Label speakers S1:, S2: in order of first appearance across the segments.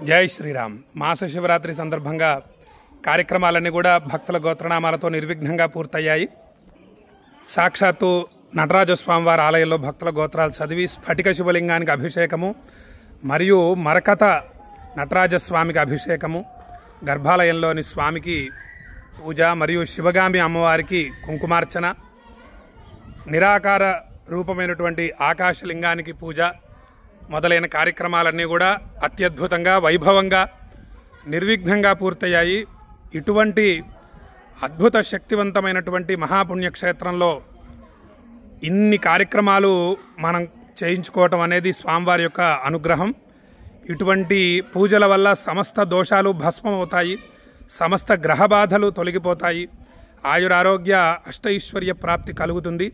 S1: జై శ్రీరామ్. మాస శివరాత్రి సందర్భంగా కార్యక్రమాలన్నీ కూడా భక్తుల గోత్రనామాలతో నిర్విఘ్నంగా పూర్తయ్యాయి. సాక్షాత్తు నటరాజస్వామి వారి ఆలయంలో భక్తుల గోత్రాలు చదివి స్ఫటిక శివలింగానికి అభిషేకము మరియు మరకత నటరాజస్వామికి అభిషేకము, గర్భాలయంలోని స్వామికి పూజ మరియు శివగామి అమ్మవారికి కుంకుమార్చన, నిరాకార రూపమైనటువంటి ఆకాశలింగానికి పూజ మొదలైన కార్యక్రమాలన్నీ కూడా అత్యద్భుతంగా వైభవంగా నిర్విఘ్నంగా పూర్తయ్యాయి. ఇటువంటి అద్భుత శక్తివంతమైనటువంటి మహాపుణ్యక్షేత్రంలో ఇన్ని కార్యక్రమాలు మనం చేయించుకోవటం అనేది స్వామివారి యొక్క అనుగ్రహం. ఇటువంటి పూజల వల్ల సమస్త దోషాలు భస్మమవుతాయి, సమస్త గ్రహ బాధలు తొలగిపోతాయి, ఆయురారోగ్య అష్టైశ్వర్య ప్రాప్తి కలుగుతుంది,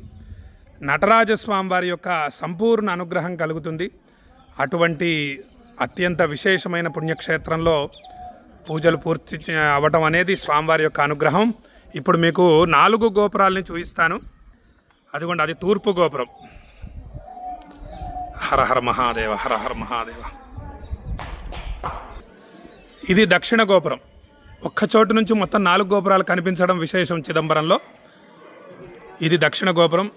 S1: నటరాజస్వామి వారి యొక్క సంపూర్ణ అనుగ్రహం కలుగుతుంది. అటువంటి అత్యంత విశేషమైన పుణ్యక్షేత్రంలో పూజలు పూర్తి అవ్వటం అనేది స్వామివారి యొక్క అనుగ్రహం. ఇప్పుడు మీకు 4 గోపురాలని చూపిస్తాను. అదిగోండి, అది తూర్పు గోపురం. హర హర మహాదేవ, హర హర మహాదేవ. ఇది దక్షిణ గోపురం. ఒక్క చోటు నుంచి మొత్తం 4 గోపురాలు కనిపించడం విశేషం చిదంబరంలో. ఇది దక్షిణ గోపురం.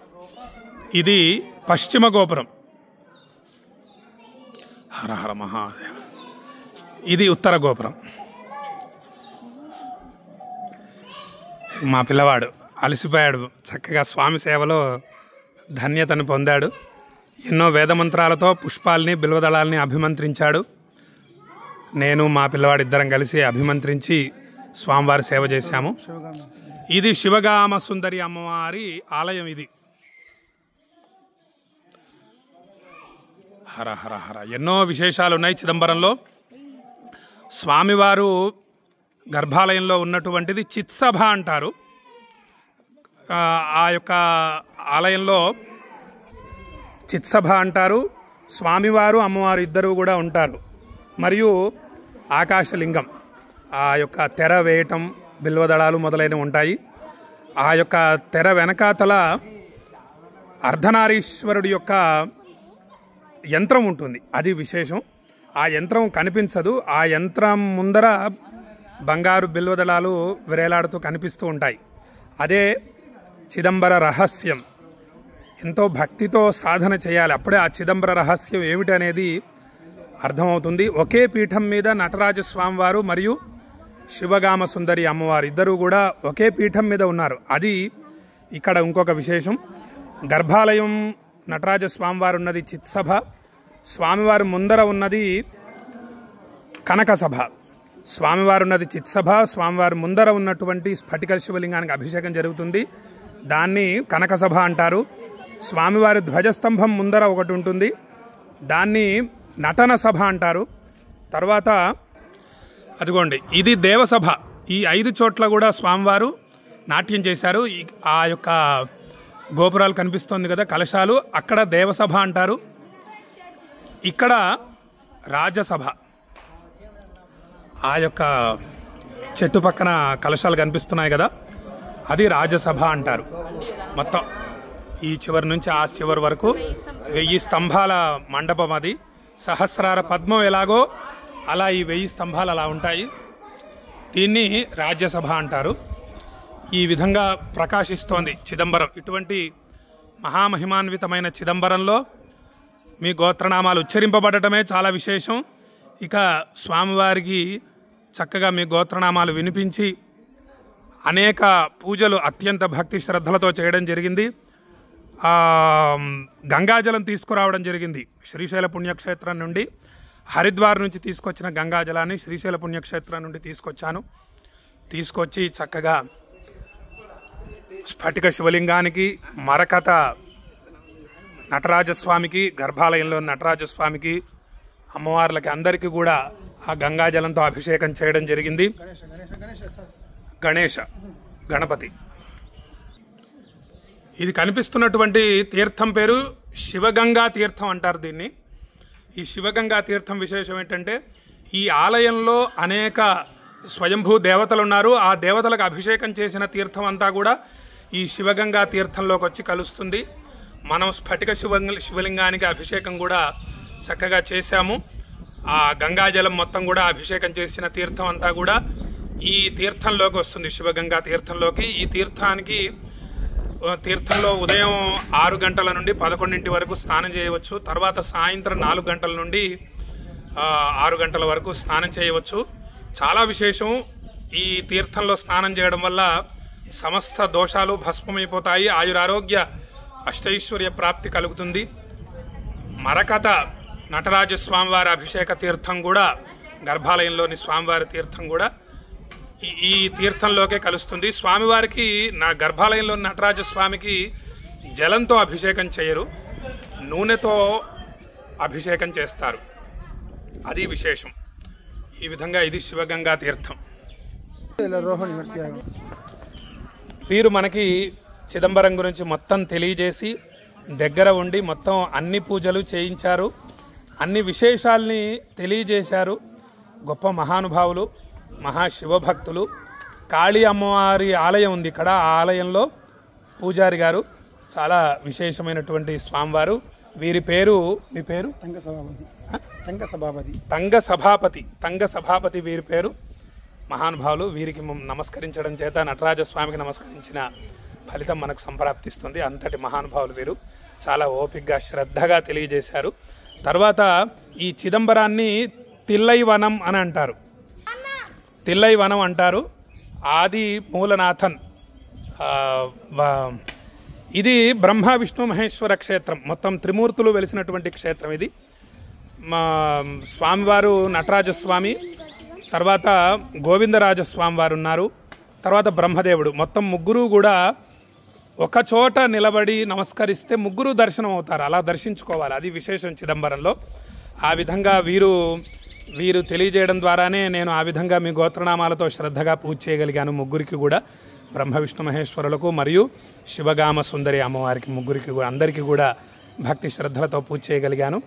S1: ఇది పశ్చిమ గోపురం. హర హర మహాదేవ. ఇది ఉత్తర గోపురం. మా పిల్లవాడు అలసిపోయాడు, చక్కగా స్వామి సేవలో ధన్యతను పొందాడు. ఎన్నో వేదమంత్రాలతో పుష్పాలని బిల్వదళాలని అభిమంత్రించాడు. నేను మా పిల్లవాడిద్దరం కలిసి అభిమంత్రించి స్వామివారి సేవ చేశాము. ఇది శివగామ సుందరి అమ్మవారి ఆలయం. ఇది హర హర హర. ఎన్నో విశేషాలు ఉన్నాయి చిదంబరంలో. స్వామివారు గర్భాలయంలో ఉన్నటువంటిది చిత్సభ అంటారు. ఆ యొక్క ఆలయంలో చిత్సభ అంటారు. స్వామివారు అమ్మవారు ఇద్దరు కూడా ఉంటారు. మరియు ఆకాశలింగం, ఆ యొక్క తెర వేయటం, బిల్వదళాలు మొదలైనవి ఉంటాయి. ఆ యొక్క తెర వెనకాతల అర్ధనారీశ్వరుడి యొక్క యంత్రం ఉంటుంది. అది విశేషం. ఆ యంత్రం కనిపించదు. ఆ యంత్రం ముందర బంగారు బిల్వదళాలు విరేలాడుతూ కనిపిస్తూ ఉంటాయి. అదే చిదంబర రహస్యం. ఎంతో భక్తితో సాధన చేయాలి, అప్పుడే ఆ చిదంబర రహస్యం ఏమిటి అనేది అర్థమవుతుంది. ఒకే పీఠం మీద నటరాజస్వామి వారు మరియు శివగామ సుందరి అమ్మవారు ఇద్దరు కూడా ఒకే పీఠం మీద ఉన్నారు. అది ఇక్కడ ఇంకొక విశేషం. గర్భాలయం నటరాజస్వామి వారు ఉన్నది చిత్సభ, స్వామివారి ముందర ఉన్నది కనక సభ. స్వామివారు ఉన్నది చిత్సభ, స్వామివారి ముందర ఉన్నటువంటి స్ఫటిక శివలింగానికి అభిషేకం జరుగుతుంది. దాన్ని కనక సభ అంటారు. స్వామివారి ధ్వజస్తంభం ముందర ఒకటి ఉంటుంది, దాన్ని నటన సభ అంటారు. తర్వాత అదిగోండి, ఇది దేవసభ. ఈ 5 చోట్ల కూడా స్వామివారు నాట్యం చేశారు. ఆ యొక్క గోపురాలు కనిపిస్తుంది కదా, కలశాలు, అక్కడ దేవసభ అంటారు. ఇక్కడ రాజసభ. ఆ యొక్క చెట్టు పక్కన కలశాలు కనిపిస్తున్నాయి కదా, అది రాజసభ అంటారు. మొత్తం ఈ చివరి నుంచి ఆ చివరి వరకు 1000 స్తంభాల మండపం. అది సహస్రార పద్మం ఎలాగో అలా ఈ 1000 స్తంభాలు అలా ఉంటాయి. దీన్ని రాజ్యసభ అంటారు. ఈ విధంగా ప్రకాశిస్తోంది చిదంబరం. ఇటువంటి మహామహిమాన్వితమైన చిదంబరంలో మీ గోత్రనామాలు ఉచ్చరింపబడటమే చాలా విశేషం. ఇక స్వామివారికి చక్కగా మీ గోత్రనామాలు వినిపించి అనేక పూజలు అత్యంత భక్తి శ్రద్ధలతో చేయడం జరిగింది. గంగాజలం తీసుకురావడం జరిగింది. శ్రీశైల పుణ్యక్షేత్రం నుండి, హరిద్వార్ నుంచి తీసుకొచ్చిన గంగాజలాన్ని శ్రీశైల పుణ్యక్షేత్రం నుండి తీసుకొచ్చి చక్కగా స్ఫటిక శివలింగానికి, మరకత నటరాజస్వామికి, గర్భాలయంలో నటరాజస్వామికి, అమ్మవార్లకి అందరికీ కూడా ఆ గంగాజలంతో అభిషేకం చేయడం జరిగింది. గణపతి. ఇది కనిపిస్తున్నటువంటి తీర్థం పేరు శివగంగా తీర్థం అంటారు దీన్ని. ఈ శివగంగా తీర్థం విశేషం ఏంటంటే, ఈ ఆలయంలో అనేక స్వయంభూ దేవతలు ఉన్నారు. ఆ దేవతలకు అభిషేకం చేసిన తీర్థం అంతా కూడా ఈ శివగంగా తీర్థంలోకి వచ్చి కలుస్తుంది. మనం స్ఫటిక శివలింగానికి అభిషేకం కూడా చక్కగా చేశాము. ఆ గంగాజలం మొత్తం కూడా అభిషేకం చేసిన తీర్థం అంతా కూడా ఈ తీర్థంలోకి వస్తుంది, శివగంగా తీర్థంలోకి. ఈ తీర్థంలో ఉదయం 6 గంటల నుండి 11 వరకు స్నానం చేయవచ్చు. తర్వాత సాయంత్రం 4 గంటల నుండి 6 గంటల వరకు స్నానం చేయవచ్చు. చాలా విశేషం, ఈ తీర్థంలో స్నానం చేయడం వల్ల సమస్త దోషాలు భస్మమైపోతాయి, ఆయురారోగ్య అష్టైశ్వర్య ప్రాప్తి కలుగుతుంది. మరకత నటరాజ స్వామివారి అభిషేక తీర్థం కూడా, గర్భాలయంలోని స్వామివారి తీర్థం కూడా ఈ తీర్థంలోకే కలుస్తుంది. స్వామివారికి, నా గర్భాలయంలో నటరాజ స్వామికి జలంతో అభిషేకం చేయరు, నూనెతో అభిషేకం చేస్తారు. అది విశేషం. ఈ విధంగా ఇది శివగంగా తీర్థం. వీరు మనకి చిదంబరం గురించి మొత్తం తెలియజేసి దగ్గర ఉండి మొత్తం అన్ని పూజలు చేయించారు, అన్ని విశేషాల్ని తెలియజేశారు. గొప్ప మహానుభావులు, మహాశివభక్తులు. కాళీ అమ్మవారి ఆలయం ఉంది ఇక్కడ, ఆ ఆలయంలో పూజారి గారు, చాలా విశేషమైనటువంటి స్వామివారు. వీరి పేరు, మీ పేరు? తంగ సభాపతి వీరి పేరు. మహానుభావులు. వీరికి నమస్కరించడం చేత, నటరాజ స్వామికి నమస్కరించిన ఫలితం మనకు సంప్రాప్తిస్తుంది. అంతటి మహానుభావులు వీరు. చాలా ఓపికగా శ్రద్ధగా తెలియజేశారు. తర్వాత ఈ చిదంబరాన్ని తిల్లైవనం అని అంటారు, తిల్లైవనం అంటారు. ఆది మూలనాథన్, ఇది బ్రహ్మ విష్ణు మహేశ్వర క్షేత్రం, మొత్తం త్రిమూర్తులు వెలిసినటువంటి క్షేత్రం ఇది. మా స్వామివారు నటరాజస్వామి, తర్వాత గోవిందరాజస్వామి వారు ఉన్నారు, తర్వాత బ్రహ్మదేవుడు. మొత్తం ముగ్గురు కూడా ఒక చోట నిలబడి నమస్కరిస్తే ముగ్గురు దర్శనం అవుతారు. అలా దర్శించుకోవాలి, అది విశేషం చిదంబరంలో. ఆ విధంగా వీరు తెలియజేయడం ద్వారానే నేను ఆ విధంగా మీ గోత్రనామాలతో శ్రద్ధగా పూజ చేయగలిగాను. ముగ్గురికి కూడా, బ్రహ్మ విష్ణు మహేశ్వరులకు మరియు శివగామ సుందరి అమ్మవారికి, ముగ్గురికి కూడా, అందరికీ కూడా భక్తి శ్రద్ధలతో పూజ చేయగలిగాను.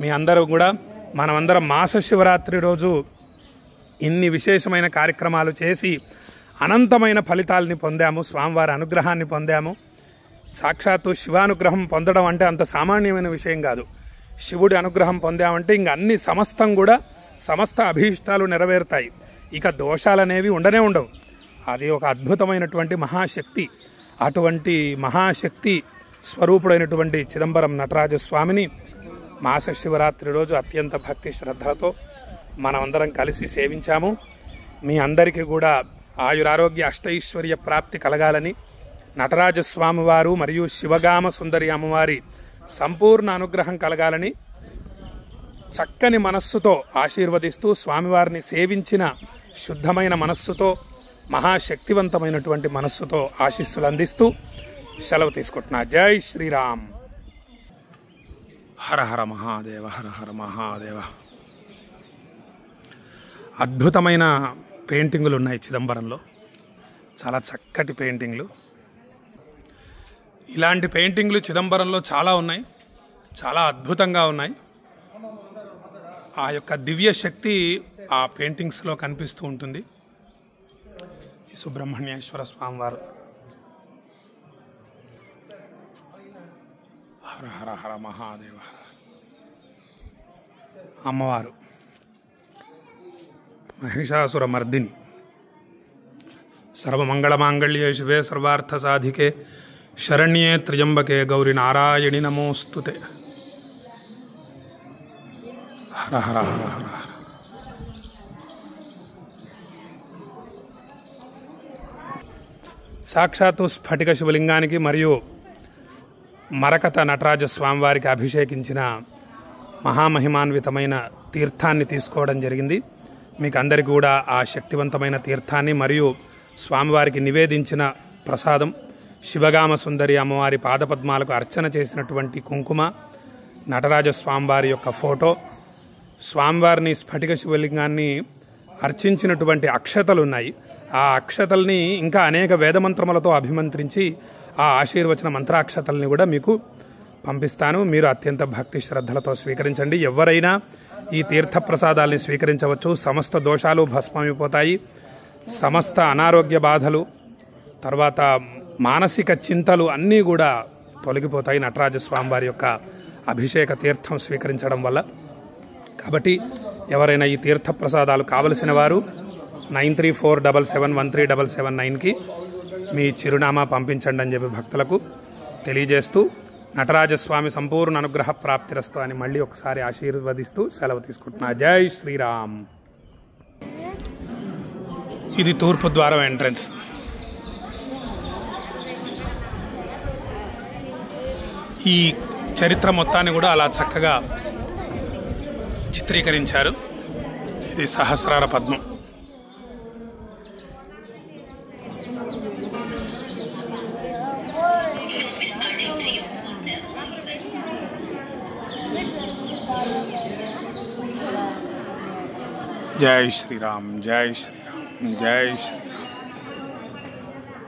S1: మీ అందరూ కూడా, మనమందరం మాస శివరాత్రి రోజు ఇన్ని విశేషమైన కార్యక్రమాలు చేసి అనంతమైన ఫలితాలని పొందాము, స్వామివారి అనుగ్రహాన్ని పొందాము. సాక్షాత్తు శివానుగ్రహం పొందడం అంటే అంత సామాన్యమైన విషయం కాదు. శివుడి అనుగ్రహం పొందామంటే ఇంక అన్ని సమస్తం కూడా, సమస్త అభీష్టాలు నెరవేరుతాయి. ఇక దోషాలనేవి ఉండనే ఉండవు. అది ఒక అద్భుతమైనటువంటి మహాశక్తి. అటువంటి మహాశక్తి స్వరూపుడైనటువంటి చిదంబరం నటరాజస్వామిని మాస శివరాత్రి రోజు అత్యంత భక్తి శ్రద్ధలతో మనమందరం కలిసి సేవించాము. మీ అందరికీ కూడా ఆయురారోగ్య అష్టైశ్వర్య ప్రాప్తి కలగాలని, నటరాజస్వామి వారు మరియు శివగామ సుందరి అమ్మవారి సంపూర్ణ అనుగ్రహం కలగాలని చక్కని మనస్సుతో ఆశీర్వదిస్తూ, స్వామివారిని సేవించిన శుద్ధమైన మనస్సుతో, మహాశక్తివంతమైనటువంటి మనస్సుతో ఆశీస్సులు అందిస్తూ సెలవు తీసుకుంటున్నా. జై శ్రీరామ్. హర హర మహాదేవ, హర హర మహాదేవ. అద్భుతమైన పెయింటింగులు ఉన్నాయి చిదంబరంలో, చాలా చక్కటి పెయింటింగ్లు. ఇలాంటి పెయింటింగ్లు చిదంబరంలో చాలా ఉన్నాయి, చాలా అద్భుతంగా ఉన్నాయి. ఆ యొక్క దివ్య శక్తి ఆ పెయింటింగ్స్లో కనిపిస్తూ ఉంటుంది. సుబ్రహ్మణ్యేశ్వర స్వామివారు, హర హర హర మహాదేవ. అమ్మవారు మహిషాసుర మర్దిని. సర్వమంగళమాంగళ్యే శివే సర్వార్థ సాధికే శరణ్యే త్ర్యంబకే గౌరి నారాయణి నమోస్తుతే. హర హర హర హర. సాక్షాత్తు స్ఫటిక శివలింగానికి మరియు మరకత నటరాజ స్వామివారికి అభిషేకించిన మహామహిమాన్వితమైన తీర్థాన్ని తీసుకోవడం జరిగింది. మీకు అందరికీ కూడా ఆ శక్తివంతమైన తీర్థాన్ని మరియు స్వామివారికి నివేదించిన ప్రసాదం, శివగామ సుందరి అమ్మవారి పాదపద్మాలకు అర్చన చేసినటువంటి కుంకుమ, నటరాజ స్వామివారి యొక్క ఫోటో, స్వామివారిని స్ఫటిక శివలింగాన్ని అర్చించినటువంటి అక్షతలు ఉన్నాయి. ఆ అక్షతల్ని ఇంకా అనేక వేదమంత్రములతో అభిమంత్రించి ఆ ఆశీర్వచన మంత్రాక్షతల్ని కూడా మీకు పంపిస్తాను. మీరు అత్యంత భక్తి శ్రద్ధలతో స్వీకరించండి. ఎవరైనా ఈ తీర్థ ప్రసాదాల్ని స్వీకరించవచ్చు. సమస్త దోషాలు భస్మమైపోతాయి, సమస్త అనారోగ్య బాధలు, తర్వాత మానసిక చింతలు అన్నీ కూడా తొలగిపోతాయి నటరాజస్వామి వారి యొక్క అభిషేక తీర్థం స్వీకరించడం వల్ల. కాబట్టి ఎవరైనా ఈ తీర్థప్రసాదాలు కావలసిన వారు 9347713779కి మీ చిరునామా పంపించండి అని చెప్పి భక్తులకు తెలియజేస్తూ నటరాజస్వామి సంపూర్ణ అనుగ్రహ ప్రాప్తిరస్తు అని మళ్ళీ ఒకసారి ఆశీర్వదిస్తూ సెలవు తీసుకుంటున్నా. జై శ్రీరామ్. ఇది తూర్పు ద్వారం ఎంట్రన్స్. ఈ చరిత్ర మొత్తాన్ని కూడా అలా చక్కగా చిత్రీకరించారు. ఇది సహస్రార పద్మం. జై శ్రీరామ్, జై శ్రీరామ్, జై శ్రీరామ్.